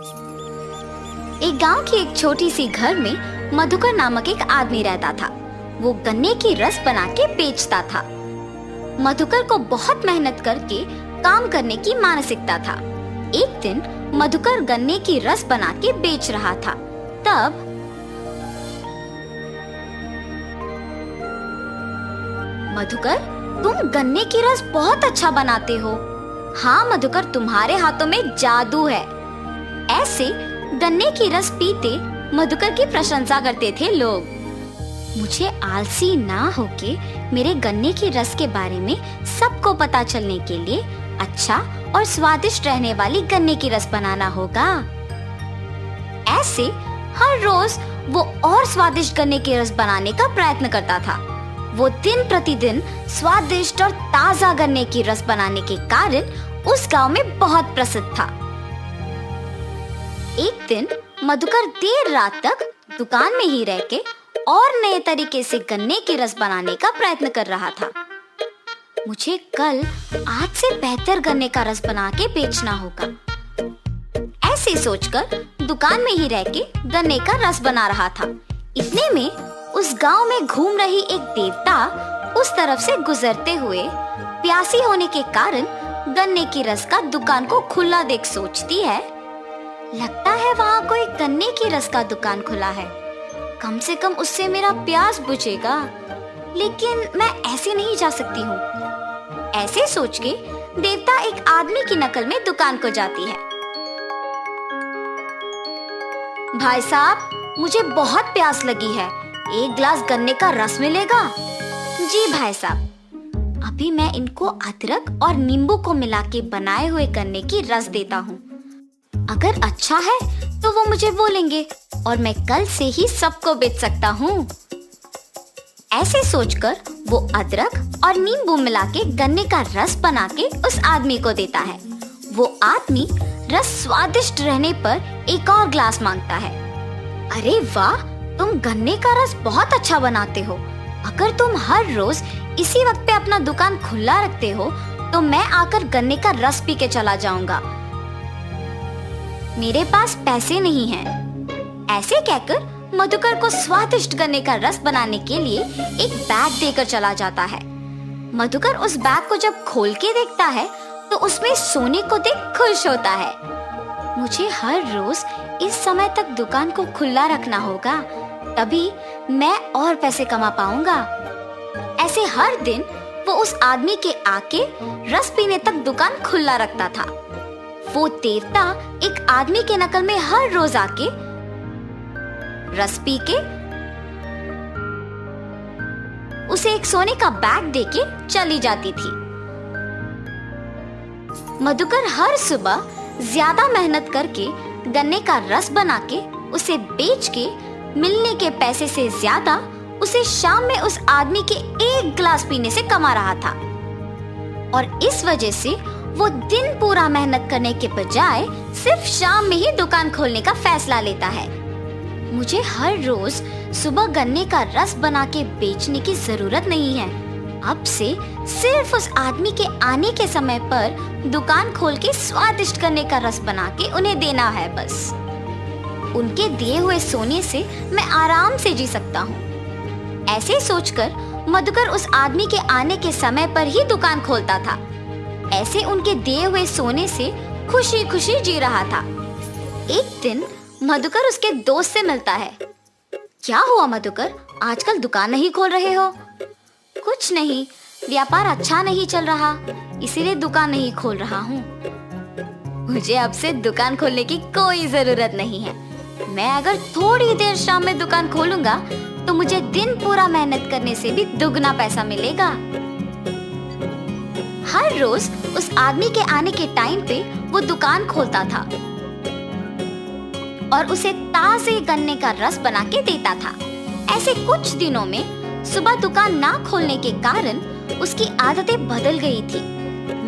एक गांव की एक छोटी सी घर में मधुकर नामक एक आदमी रहता था। वो गन्ने की रस बना के बेचता था। मधुकर को बहुत मेहनत करके काम करने की मानसिकता था। एक दिन मधुकर गन्ने की रस बना के बेच रहा था। तब मधुकर, तुम गन्ने की रस बहुत अच्छा बनाते हो। हाँ मधुकर, तुम्हारे हाथों में जादू है। ऐसे गन्ने की रस पीते मधुकर की प्रशंसा करते थे लोग। मुझे आलसी ना होके मेरे गन्ने की रस के बारे में सबको पता चलने के लिए अच्छा और स्वादिष्ट रहने वाली गन्ने की रस बनाना होगा। ऐसे हर रोज वो और स्वादिष्ट गन्ने की रस बनाने का प्रयत्न करता था। वो दिन प्रतिदिन स्वादिष्ट और ताजा गन्ने की रस बनाने के कारण उस गांव में बहुत प्रसिद्ध था। एक दिन मधुकर देर रात तक दुकान में ही रह के और नए तरीके से गन्ने की रस बनाने का प्रयत्न कर रहा था। मुझे कल आज से बेहतर गन्ने का रस बना के बेचना होगा। ऐसे सोचकर दुकान में ही रह के गन्ने का रस बना रहा था। इतने में उस गांव में घूम रही एक देवता उस तरफ से गुजरते हुए प्यासी होने के कारण गन्ने की रस का दुकान को खुला देख सोचती है, लगता है वहाँ कोई गन्ने की रस का दुकान खुला है। कम से कम उससे मेरा प्यास बुझेगा। लेकिन मैं ऐसे नहीं जा सकती हूँ। ऐसे सोच के देवता एक आदमी की नकल में दुकान को जाती है। भाई साहब, मुझे बहुत प्यास लगी है, एक गिलास गन्ने का रस मिलेगा? जी भाई साहब, अभी मैं इनको अदरक और नींबू को मिला के बनाए हुए गन्ने की रस देता हूँ। अगर अच्छा है तो वो मुझे बोलेंगे और मैं कल से ही सबको बेच सकता हूँ। ऐसे सोचकर वो अदरक और नींबू मिला के गन्ने का रस बना के उस आदमी को देता है। वो आदमी रस स्वादिष्ट रहने पर एक और ग्लास मांगता है। अरे वाह, तुम गन्ने का रस बहुत अच्छा बनाते हो। अगर तुम हर रोज इसी वक्त पे अपना दुकान खुला रखते हो तो मैं आकर गन्ने का रस पी के चला जाऊंगा। मेरे पास पैसे नहीं हैं। ऐसे कहकर मधुकर को स्वादिष्ट गन्ने का रस बनाने के लिए एक बैग देकर चला जाता है। मधुकर उस बैग को जब खोल के देखता है तो उसमें सोने को देख खुश होता है। मुझे हर रोज इस समय तक दुकान को खुला रखना होगा, तभी मैं और पैसे कमा पाऊंगा। ऐसे हर दिन वो उस आदमी के आके रस पीने तक दुकान खुला रखता था। वो देवता एक आदमी के नकल में हर रोज आके रस पी के उसे एक सोने का बैग देके चली जाती थी। मधुकर हर सुबह ज्यादा मेहनत करके गन्ने का रस बना के उसे बेच के मिलने के पैसे से ज्यादा उसे शाम में उस आदमी के एक गिलास पीने से कमा रहा था। और इस वजह से वो दिन पूरा मेहनत करने के बजाय सिर्फ शाम में ही दुकान खोलने का फैसला लेता है। मुझे हर रोज सुबह गन्ने का रस बना के बेचने की जरूरत नहीं है। अब से सिर्फ उस आदमी के आने के समय पर दुकान खोल के स्वादिष्ट गन्ने का रस बना के उन्हें देना है बस। उनके दिए हुए सोने से मैं आराम से जी सकता हूँ। ऐसे सोचकर मधुकर उस आदमी के आने के समय पर ही दुकान खोलता था। ऐसे उनके दिए हुए सोने से खुशी खुशी जी रहा था। एक दिन मधुकर उसके दोस्त से मिलता है। क्या हुआ मधुकर, आजकल दुकान नहीं खोल रहे हो? कुछ नहीं, व्यापार अच्छा नहीं चल रहा, इसीलिए दुकान नहीं खोल रहा हूँ। मुझे अब से दुकान खोलने की कोई जरूरत नहीं है। मैं अगर थोड़ी देर शाम में दुकान खोलूंगा तो मुझे दिन पूरा मेहनत करने से भी दुगना पैसा मिलेगा। हर रोज उस आदमी के आने के टाइम पे वो दुकान खोलता था और उसे ताजे गन्ने का रस बना के देता था। ऐसे कुछ दिनों में सुबह दुकान ना खोलने के कारण उसकी आदतें बदल गई थी।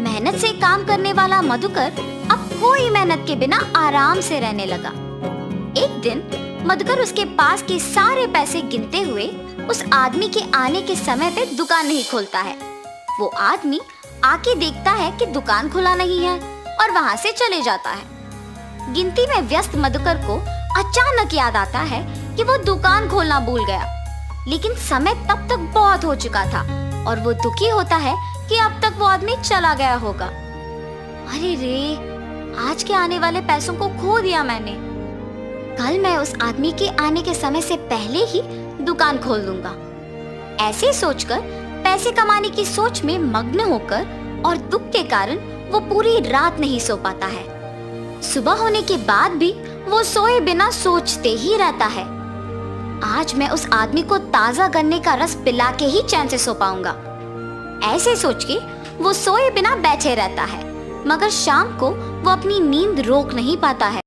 मेहनत से काम करने वाला मधुकर अब कोई मेहनत के बिना आराम से रहने लगा। एक दिन मधुकर उसके पास के सारे पैसे गिनते हुए उस आदमी के आने के समय पे दुकान नहीं खोलता है। वो आदमी आके देखता है कि दुकान खुला नहीं है और वहाँ से चले जाता है। गिनती में व्यस्त मधुकर को अचानक याद आता है कि वो दुकान खोलना भूल गया, लेकिन समय तब तक बहुत हो चुका था और वो दुखी होता है कि अब तक वो आदमी चला गया होगा। अरे रे, आज के आने वाले पैसों को खो दिया मैंने। कल मैं उस आदमी के आने के समय से पहले ही दुकान खोल दूंगा। ऐसे सोचकर पैसे कमाने की सोच में मग्न होकर और दुख के कारण वो पूरी रात नहीं सो पाता है। सुबह होने के बाद भी वो सोए बिना सोचते ही रहता है, आज मैं उस आदमी को ताजा गन्ने का रस पिला के ही चैन से सो पाऊंगा। ऐसे सोच के वो सोए बिना बैठे रहता है, मगर शाम को वो अपनी नींद रोक नहीं पाता है।